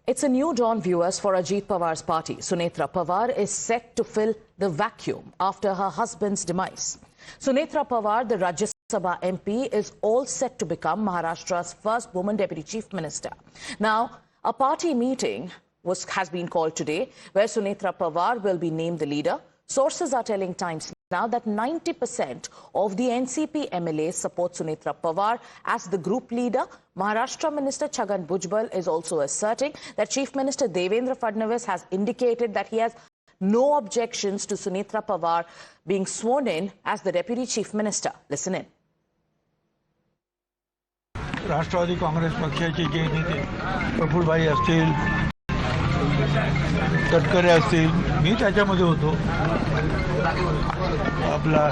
It's a new dawn, viewers, for Ajit Pawar's party. Sunetra Pawar is set to fill the vacuum after her husband's demise. Sunetra Pawar, the Rajya Sabha MP, is all set to become Maharashtra's first woman deputy chief minister. Now, a party meeting has been called today, where Sunetra Pawar will be named the leader. Sources are telling Times now that 90% of the NCP MLAs support Sunetra Pawar as the group leader. Maharashtra Minister Chhagan Bhujbal is also asserting that Chief Minister Devendra Fadnavis has indicated that he has no objections to Sunetra Pawar being sworn in as the Deputy Chief Minister. Listen in. राष्ट्रवादी काँग्रेस पक्षाचे जे नेते प्रफुल्लभाई असतील, तटकरे असतील, मी त्याच्यामध्ये होतो. आपला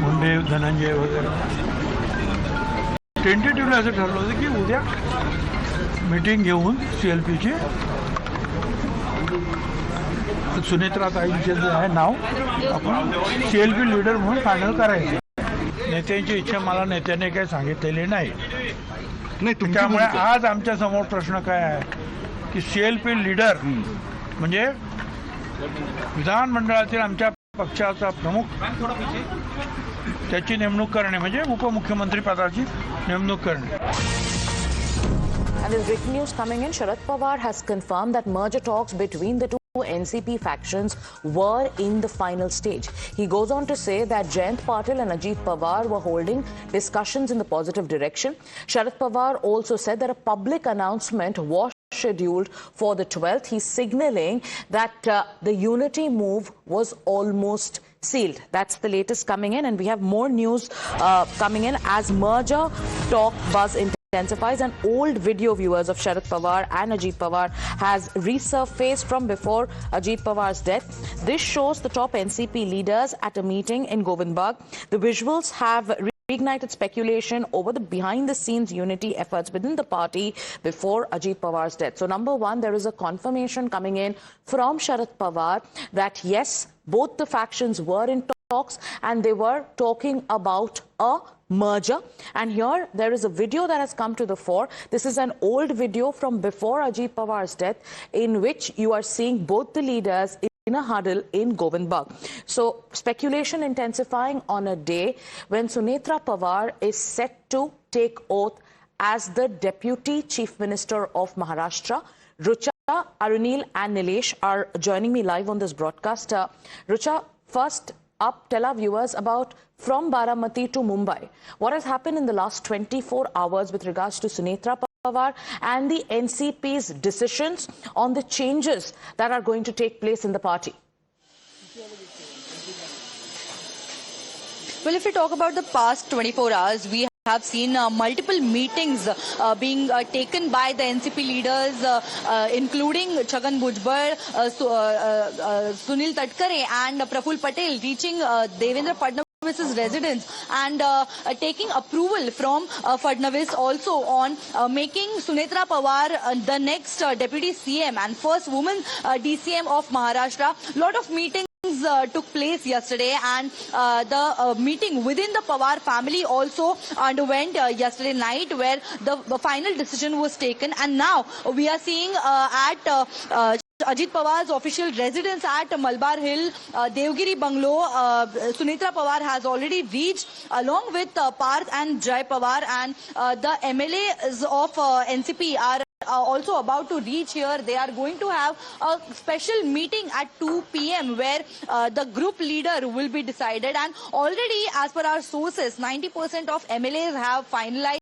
मुंडे धनंजय वगैरे tentatively असं ठरलं होतं की उद्या मीटिंग घेऊन सीएलपीची सुनेत्रा ताईंचे जे आहे नाव आपण सीएलपी लीडर म्हणून फायनल करायचं. नेत्यांची इच्छा मला नेत्याने काही सांगितलेली नाही. त्यामुळे आज आमच्या समोर प्रश्न काय आहे की सीएलपी लीडर म्हणजे विधानमंडळातील आमच्या पक्षाचा प्रमुख त्याची नेमणूक करणे म्हणजे उपमुख्यमंत्री पदाची नेमणूक करणे. And there's breaking news coming in. Sharad Pawar has confirmed that merger talks between the two NCP factions were in the final stage. He goes on to say that Jayant Patil and Ajit Pawar were holding discussions in the positive direction. Sharad Pawar also said that a public announcement was scheduled for the 12th. He's signaling that the unity move was almost sealed. That's the latest coming in, and we have more news coming in as merger talk buzz intensifies. An old video, viewers, of Sharad Pawar and Ajit Pawar has resurfaced from before Ajit Pawar's death. This shows the top NCP leaders at a meeting in Govind Baug. The visuals have reignited speculation over the behind-the-scenes unity efforts within the party before Ajit Pawar's death. So, number one, there is a confirmation coming in from Sharad Pawar that yes, both the factions were in talks and they were talking about a merger. And here there is a video that has come to the fore. This is an old video from before Ajit Pawar's death, in which you are seeing both the leaders in a huddle in Govind Baug. So speculation intensifying on a day when Sunetra Pawar is set to take oath as the Deputy Chief Minister of Maharashtra. Rucha, Arunil and Nilesh are joining me live on this broadcast. Rucha, first up, tell our viewers about from Baramati to Mumbai. What has happened in the last 24 hours with regards to Sunetra Pawar and the NCP's decisions on the changes that are going to take place in the party? Well, if we talk about the past 24 hours, we have seen multiple meetings being taken by the NCP leaders, including Chhagan Bhujbal, Sunil Tatkare and Prafull Patel, reaching Devendra Fadnavis' residence and taking approval from Fadnavis also on making Sunetra Pawar the next deputy CM and first woman DCM of Maharashtra. Lot of meetings took place yesterday, and the meeting within the Pawar family also underwent yesterday night, where the final decision was taken. And now we are seeing at Ajit Pawar's official residence at Malabar Hill, Devgiri Bungalow, Sunetra Pawar has already reached along with Parth and Jay Pawar, and the MLAs of NCP are also about to reach here. They are going to have a special meeting at 2 p.m. where the group leader will be decided. And already, as per our sources, 90% of MLAs have finalized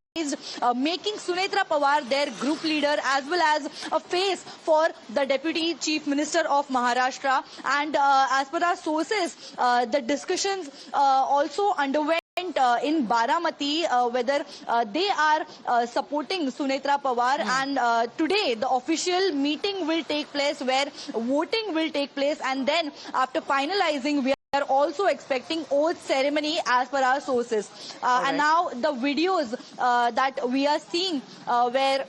making Sunetra Pawar their group leader as well as a face for the Deputy Chief Minister of Maharashtra. And as per our sources, the discussions also underwent in Baramati whether they are supporting Sunetra Pawar. And today the official meeting will take place where voting will take place, and then after finalizing we are also expecting oath ceremony as per our sources. And now the videos that we are seeing where...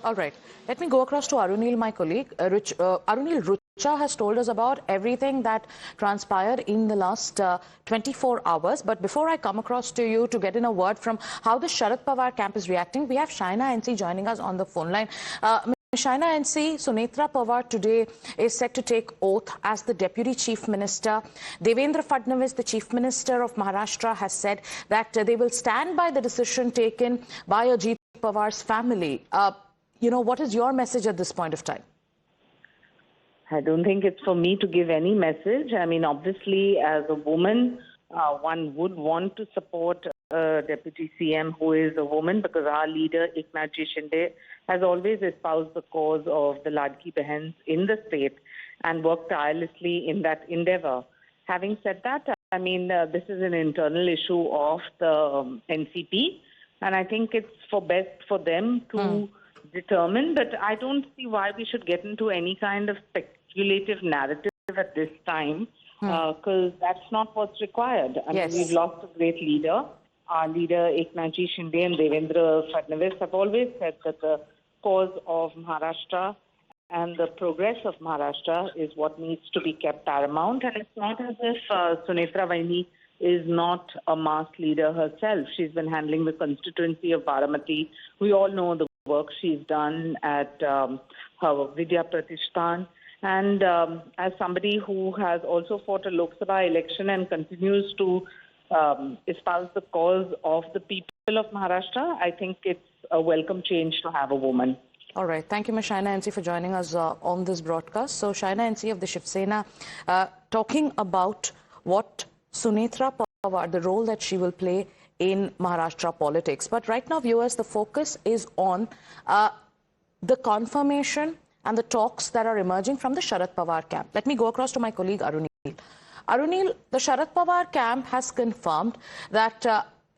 All right. Let me go across to Arunil, my colleague. Arunil, has told us about everything that transpired in the last 24 hours. But before I come across to you to get in a word from how the Sharad Pawar camp is reacting, we have Shaina NC joining us on the phone line. Shaina NC, Sunetra Pawar today is set to take oath as the Deputy Chief Minister. Devendra Fadnavis, the Chief Minister of Maharashtra, has said that they will stand by the decision taken by Ajit Pawar's family. What is your message at this point of time? I don't think it's for me to give any message. I mean, obviously, as a woman, one would want to support a Deputy CM who is a woman, because our leader, Eknathji Shinde, has always espoused the cause of the Ladki Behens in the state and worked tirelessly in that endeavor. Having said that, I mean, this is an internal issue of the NCP, and I think it's best for them to determine. But I don't see why we should get into any kind of speculative narrative at this time, because that's not what's required. I mean, we've lost a great leader. Our leader, Eknathji Shinde and Devendra Fadnavis, have always said that the cause of Maharashtra and the progress of Maharashtra is what needs to be kept paramount. And it's not as if Sunetra Vaini is not a mass leader herself. She's been handling the constituency of Baramati. We all know the work she's done at her Vidya Pratishthan. And as somebody who has also fought a Lok Sabha election and continues to espouse the cause of the people of Maharashtra, I think it's a welcome change to have a woman. All right. Thank you, Ms. Shaina NC, for joining us on this broadcast. So, Shaina NC of the Shiv Sena, talking about what Sunetra Pawar, the role that she will play in Maharashtra politics. But right now, viewers, the focus is on the confirmation and the talks that are emerging from the Sharad Pawar camp. Let me go across to my colleague Arunil. Arunil, the Sharad Pawar camp has confirmed that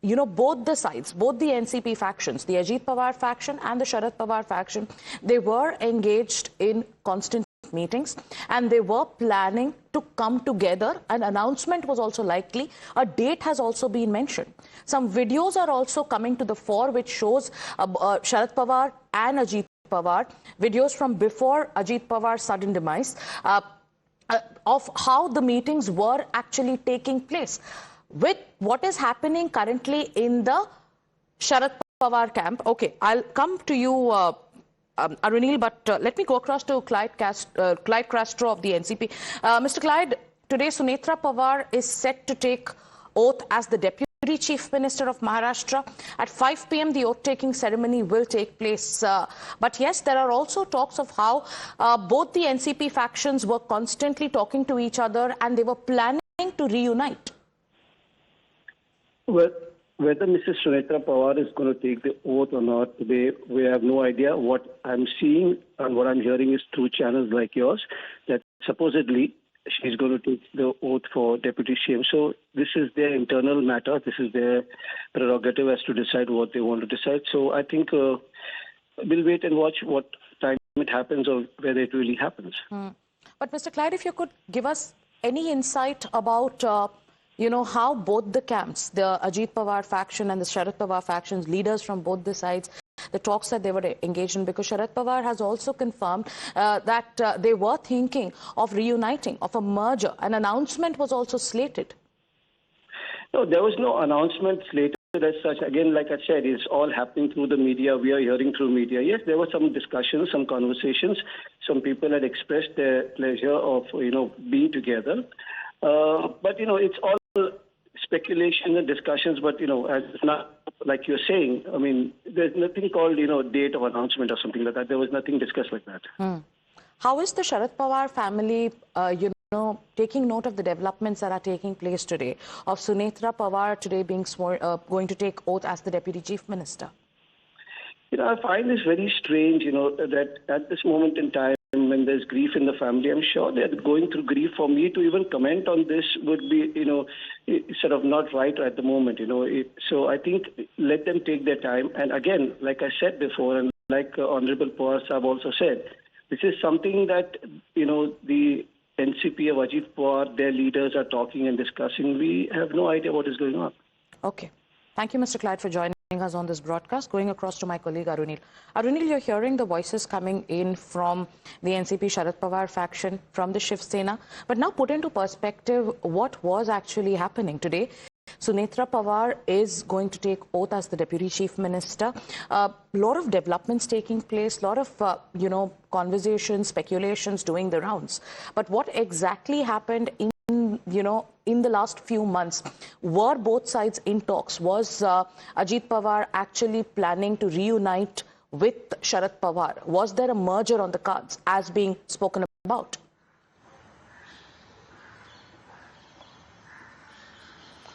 both the sides, both the NCP factions, the Ajit Pawar faction and the Sharad Pawar faction, they were engaged in constant meetings and they were planning to come together. An announcement was also likely. A date has also been mentioned. Some videos are also coming to the fore which shows Sharad Pawar and Ajit Pawar, videos from before Ajit Pawar's sudden demise, of how the meetings were actually taking place. With what is happening currently in the Sharad Pawar camp, okay, I'll come to you, Arunil, but let me go across to Clyde Castro of the NCP. Mr. Clyde, today Sunetra Pawar is set to take oath as the Deputy Chief Minister of Maharashtra. At 5 p.m. the oath-taking ceremony will take place. But yes, there are also talks of how both the NCP factions were constantly talking to each other and they were planning to reunite. Well, whether Mrs. Sunetra Pawar is going to take the oath or not today, we have no idea. What I'm seeing and what I'm hearing is through channels like yours that supposedly she's going to take the oath for Deputy CM. So this is their internal matter. This is their prerogative as to decide what they want to decide. So I think we'll wait and watch what time it happens or whether it really happens. But Mr. Clyde, if you could give us any insight about how both the camps, the Ajit Pawar faction and the Sharad Pawar factions, leaders from both the sides, the talks that they were engaged in, because Sharad Pawar has also confirmed that they were thinking of reuniting, of a merger. An announcement was also slated. No, there was no announcement slated as such. Again, like I said, it's all happening through the media. We are hearing through media. Yes, there were some discussions, some conversations. Some people had expressed their pleasure of, being together. But, it's all speculation and discussions, but, as not like you're saying, I mean, there's nothing called, date of announcement or something like that. There was nothing discussed like that. How is the Sharad Pawar family, taking note of the developments that are taking place today, of Sunetra Pawar today being going to take oath as the Deputy Chief Minister? I find this very strange, that at this moment in time, when there's grief in the family, I'm sure they're going through grief. For me to even comment on this would be, sort of not right at the moment, So I think let them take their time. And again, like I said before, and like Honorable Pawar Sahab also said, this is something that, the NCP of Ajit Pawar, their leaders are talking and discussing. We have no idea what is going on. Okay. Thank you, Mr. Clyde, for joining us on this broadcast. Going across to my colleague Arunil. Arunil, you're hearing the voices coming in from the NCP Sharad Pawar faction, from the Shiv Sena. But now put into perspective what was actually happening today. Sunetra Pawar is going to take oath as the Deputy Chief Minister. A lot of developments taking place, a lot of, conversations, speculations doing the rounds. But what exactly happened in the last few months? Were both sides in talks? Was Ajit Pawar actually planning to reunite with Sharad Pawar? Was there a merger on the cards as being spoken about?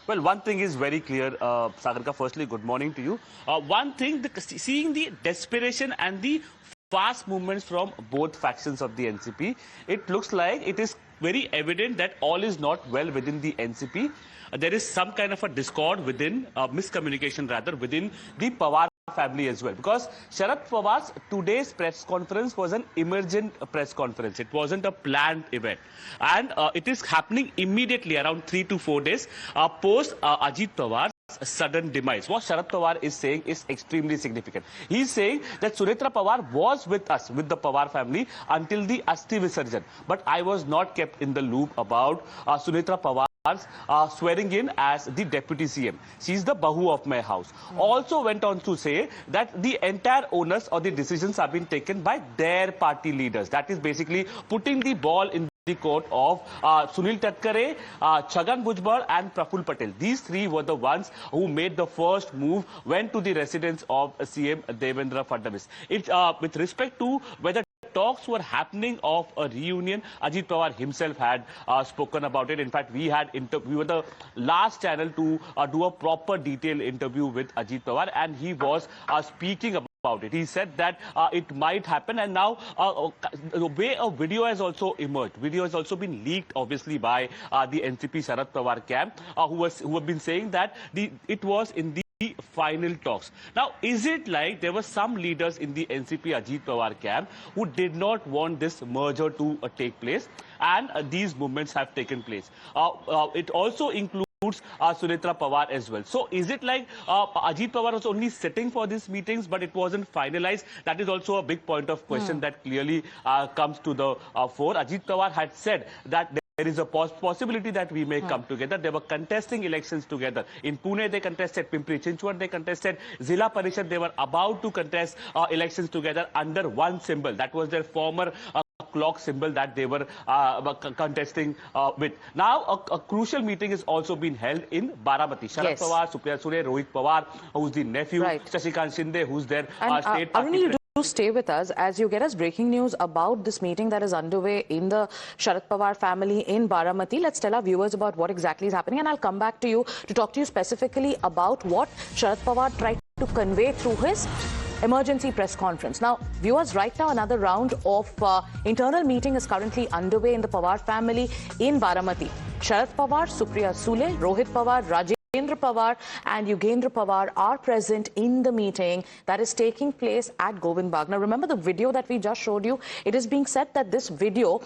Well, one thing is very clear, Sagarika, firstly, good morning to you. One thing, seeing the desperation and the fast movements from both factions of the NCP, it looks like it is very evident that all is not well within the NCP. There is some kind of a discord within, miscommunication rather, within the Pawar family as well. Because Sharad Pawar's today's press conference was an emergent press conference. It wasn't a planned event. And it is happening immediately around 3 to 4 days post Ajit Pawar's sudden demise. What Sharad Pawar is saying is extremely significant. He is saying that Sunetra Pawar was with us, with the Pawar family, until the Asti Visarjan. But I was not kept in the loop about Sunetra Pawar swearing in as the Deputy CM. She's the Bahu of my house. Also went on to say that the entire onus or the decisions have been taken by their party leaders. That is basically putting the ball in the court of Sunil Tatkare, Chhagan Bhujbal and Praful Patel. These three were the ones who made the first move, went to the residence of CM Devendra Fadnavis. With respect to whether talks were happening of a reunion, Ajit Pawar himself had spoken about it. In fact, we were the last channel to do a proper detailed interview with Ajit Pawar, and he was speaking about it. He said that it might happen, and now the way a video has also emerged. Video has also been leaked, obviously, by the NCP Sharad Pawar camp, who have been saying that it was in the final talks. Now, is it like there were some leaders in the NCP Ajit Pawar camp who did not want this merger to take place, and these movements have taken place? It also includes Sunetra Pawar as well. So is it like Ajit Pawar was only sitting for these meetings, but it wasn't finalized? That is also a big point of question that clearly comes to the fore. Ajit Pawar had said that there is a possibility that we may come together. They were contesting elections together. In Pune, they contested. Pimpri Chinchwad, they contested. Zilla Parishad, they were about to contest elections together under one symbol. That was their former clock symbol that they were contesting with. Now, a crucial meeting is also being held in Baramati. Sharad Pawar, Supriya Sule, Rohit Pawar, who's the nephew, Shashikant Shinde, who's their state party. To stay with us as you get us breaking news about this meeting that is underway in the Sharad Pawar family in Baramati. Let's tell our viewers about what exactly is happening, and I'll come back to you to talk to you specifically about what Sharad Pawar tried to convey through his emergency press conference. Now, viewers, right now another round of internal meeting is currently underway in the Pawar family in Baramati. Sharad Pawar, Supriya Sule, Rohit Pawar, Rajendra Pawar and Yugendra Pawar are present in the meeting that is taking place at Govind Baug. Now, remember the video that we just showed you? It is being said that this video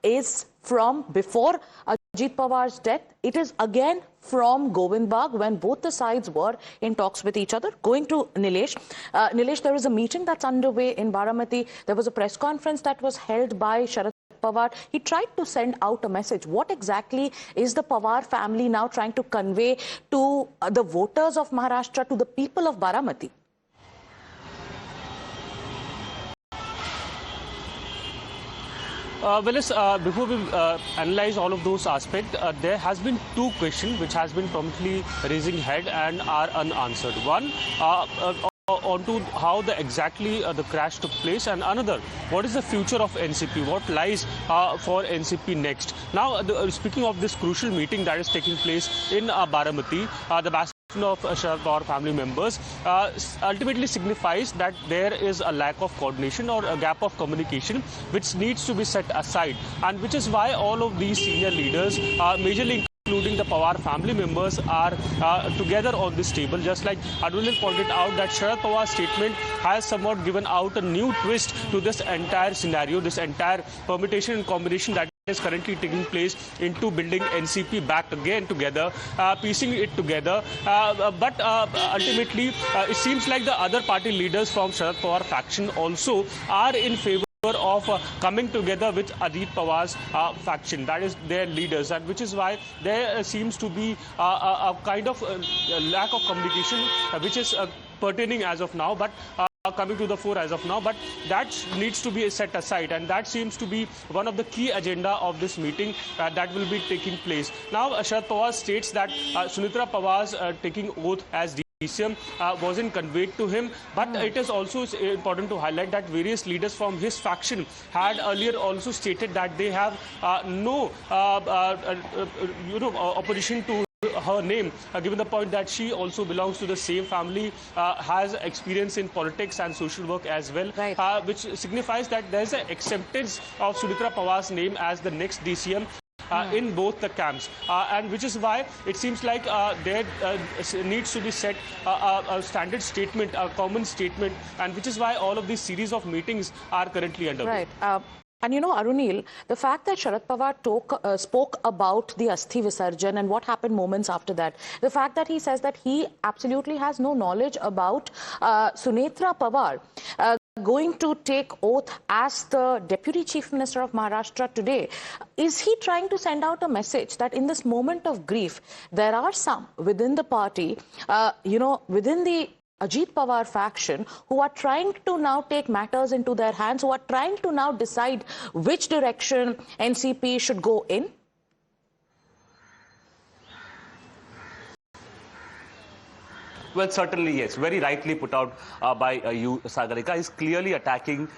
is from before Ajit Pawar's death. It is again from Govind Baug when both the sides were in talks with each other. Going to Nilesh. Nilesh, there is a meeting that's underway in Baramati. There was a press conference that was held by Sharad Pawar. He tried to send out a message. What exactly is the Pawar family now trying to convey to the voters of Maharashtra, to the people of Baramati? Before we analyze all of those aspects, there has been two questions which has been promptly raising head and are unanswered. One, onto how exactly the crash took place, and another, what is the future of NCP? What lies for NCP next? Now, speaking of this crucial meeting that is taking place in Baramati, the of Sharad Pawar family members ultimately signifies that there is a lack of coordination or a gap of communication which needs to be set aside, and which is why all of these senior leaders, majorly including the Pawar family members, are together on this table. Just like Arunil pointed out, that Sharad Pawar's statement has somewhat given out a new twist to this entire scenario, this entire permutation and combination that is currently taking place into building NCP back again together, piecing it together. But ultimately, it seems like the other party leaders from Sharad Pawar faction also are in favor of coming together with Ajit Pawar's faction, that is their leaders, and which is why there seems to be a kind of lack of communication which is pertaining as of now, but coming to the fore as of now, but that needs to be set aside, and that seems to be one of the key agenda of this meeting that will be taking place. Now, Sharad Pawar states that Sunetra Pawar's taking oath as DCM wasn't conveyed to him, but it is also important to highlight that various leaders from his faction had earlier also stated that they have no opposition to her name, given the point that she also belongs to the same family, has experience in politics and social work as well, right. Which signifies that there is an acceptance of Sunetra Pawar's name as the next DCM. In both the camps, and which is why it seems like there needs to be set a standard statement, a common statement, and which is why all of these series of meetings are currently underway. Right. And you know, Arunil, the fact that Sharad Pawar spoke about the Asthi Visarjan and what happened moments after that, the fact that he says that he absolutely has no knowledge about Sunetra Pawar going to take oath as the Deputy Chief Minister of Maharashtra today. Is he trying to send out a message that in this moment of grief, there are some within the party, within the Ajit Pawar faction, who are trying to now take matters into their hands, who are trying to now decide which direction NCP should go in? Well, certainly, yes. Very rightly put out by you, Sagarika. Is clearly attacking,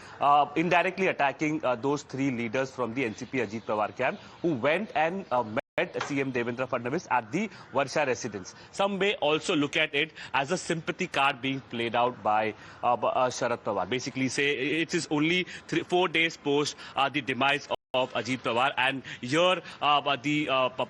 indirectly attacking those three leaders from the NCP Ajit Pawar camp who went and met CM Devendra Fadnavis at the Varsha residence. Some may also look at it as a sympathy card being played out by Sharad Pawar. Basically, say it is only 4 days post the demise of Ajit Pawar, and here the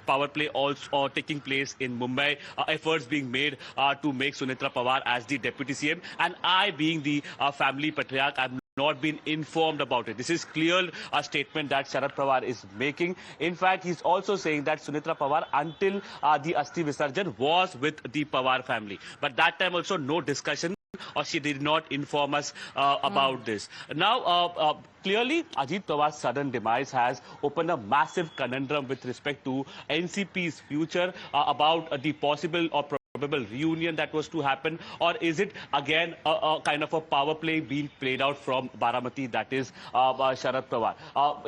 power play also taking place in Mumbai, efforts being made to make Sunetra Pawar as the deputy CM, and I, being the family patriarch, I'm not been informed about it. This is clear a statement that Sharad Pawar is making. In fact, he's also saying that Sunetra Pawar, until the Asthi Visarjan, was with the Pawar family, but that time also no discussion, or she did not inform us about this. Now, clearly, Ajit Pawar's sudden demise has opened a massive conundrum with respect to NCP's future, about the possible or probable reunion that was to happen, or is it again a kind of a power play being played out from Baramati, that is Sharad Pawar?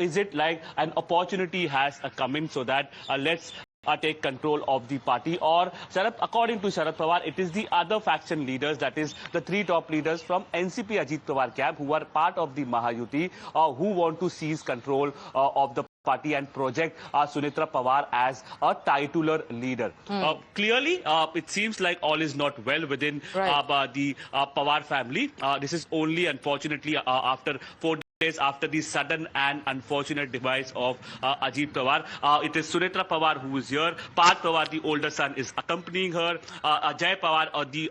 Is it like an opportunity has come in so that let's take control of the party, or according to Sharad Pawar, it is the other faction leaders, that is the three top leaders from NCP Ajit Pawar camp, who are part of the Mahayuti, who want to seize control of the party and project Sunetra Pawar as a titular leader. Clearly, it seems like all is not well within the Pawar family. This is only, unfortunately, after 4 days after the sudden and unfortunate demise of Ajit Pawar. It is Sunetra Pawar who is here. Parth Pawar, the older son, is accompanying her. Jay Pawar, the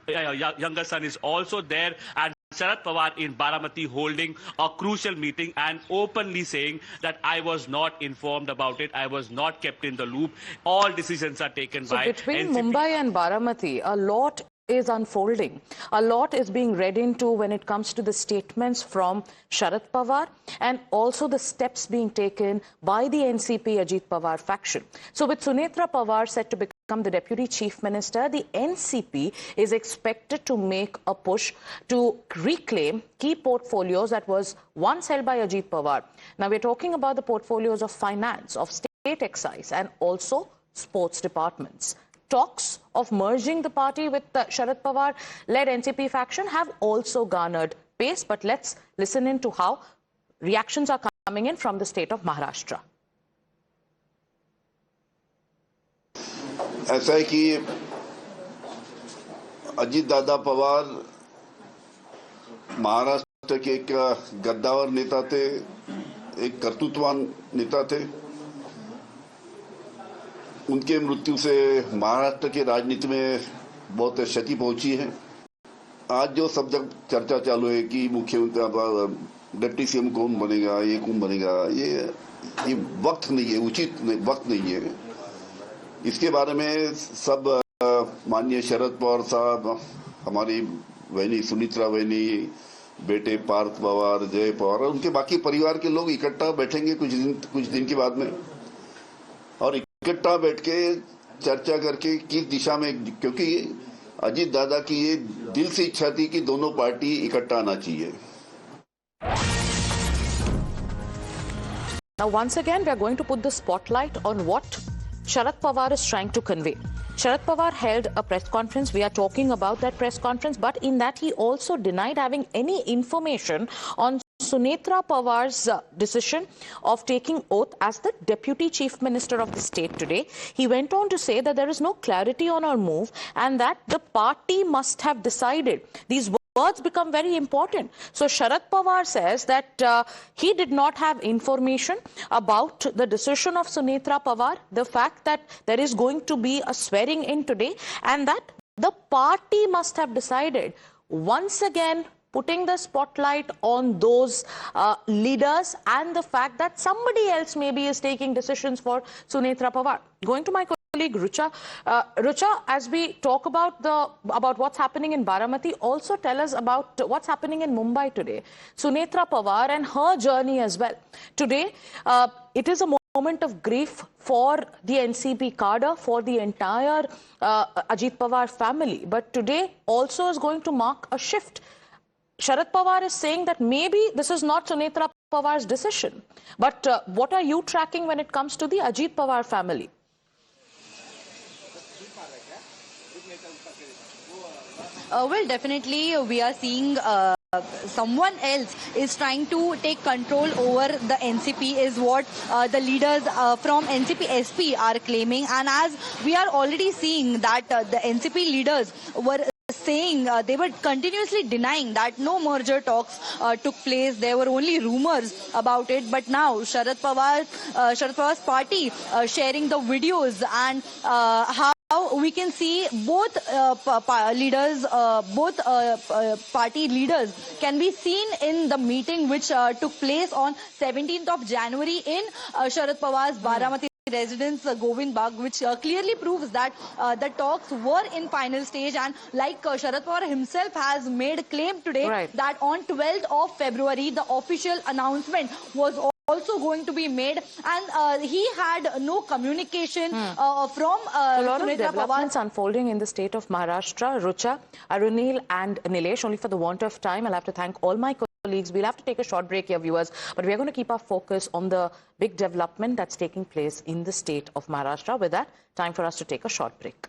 younger son, is also there. And Sharad Pawar in Baramati holding a crucial meeting and openly saying that I was not informed about it, I was not kept in the loop. All decisions are taken by between NCP. Mumbai and Baramati, a lot is unfolding. A lot is being read into when it comes to the statements from Sharad Pawar and also the steps being taken by the NCP Ajit Pawar faction. So with Sunetra Pawar set to become the Deputy Chief Minister, the NCP is expected to make a push to reclaim key portfolios that was once held by Ajit Pawar. Now we're talking about the portfolios of finance, of state excise and also sports departments. Talks of merging the party with the Sharad Pawar-led NCP faction have also garnered pace. But let's listen in to how reactions are coming in from the state of Maharashtra. ऐसा है कि अजीत दादा पवार महाराष्ट्र के एक गद्दावर नेता थे, एक कर्तृत्ववान नेता थे। उनके मृत्यु से महाराष्ट्र की राजनीति में बहुत क्षति पहुंची है। आज जो सब जगह चर्चा चालू है कि डिप्टी सीएम कौन बनेगा, ये कौन बनेगा, ये वक्त नहीं है, उचित वक्त नहीं है। इसके बारे में सब माननीय शरद पवार साहब, हमारी बहनी सुनीत्रा बहनी, बेटे पार्थ पवार, जय पवार, उनके बाकी परिवार के लोग इकट्ठा बैठेंगे कुछ दिन के बाद में, और इकट्ठा बैठ के चर्चा करके किस दिशा में, क्योंकि अजीत दादा की ये दिल से इच्छा थी कि दोनों पार्टी इकट्ठा आना चाहिए। Now, once again, we are going to put the spotlight on what Sharad Pawar is trying to convey. Sharad Pawar held a press conference. We are talking about that press conference, but in that he also denied having any information on Sunetra Pawar's decision of taking oath as the Deputy Chief Minister of the state today. He went on to say that there is no clarity on her move and that the party must have decided. These words become very important. So Sharad Pawar says that he did not have information about the decision of Sunetra Pawar, the fact that there is going to be a swearing in today, and that the party must have decided. Once again, putting the spotlight on those leaders and the fact that somebody else maybe is taking decisions for Sunetra Pawar. Going to my colleague Rucha. Rucha, as we talk about what's happening in Baramati, also tell us about what's happening in Mumbai today. Sunetra Pawar and her journey as well. Today, it is a moment of grief for the NCP cadre, for the entire Ajit Pawar family. But today also is going to mark a shift. Sharad Pawar is saying that maybe this is not Sunetra Pawar's decision. But what are you tracking when it comes to the Ajit Pawar family? Well, definitely we are seeing someone else is trying to take control over the NCP is what the leaders from NCP SP are claiming. And as we are already seeing that the NCP leaders were saying, they were continuously denying that no merger talks took place. There were only rumors about it. But now Sharad Pawar's party sharing the videos and how we can see both leaders, both party leaders can be seen in the meeting which took place on 17th of January in Sharad Pawar's Baramati residence, Govind Baug, which clearly proves that the talks were in final stage. And like Sharad Pawar himself has made claim today that on 12th of February, the official announcement was also going to be made, and he had no communication from a lot of Sunetra developments Pawar. unfolding in the state of Maharashtra. Rucha, Arunil and Nilesh, only for the want of time, I'll have to thank all my colleagues. We'll have to take a short break here, viewers, but we're going to keep our focus on the big development that's taking place in the state of Maharashtra. With that, time for us to take a short break.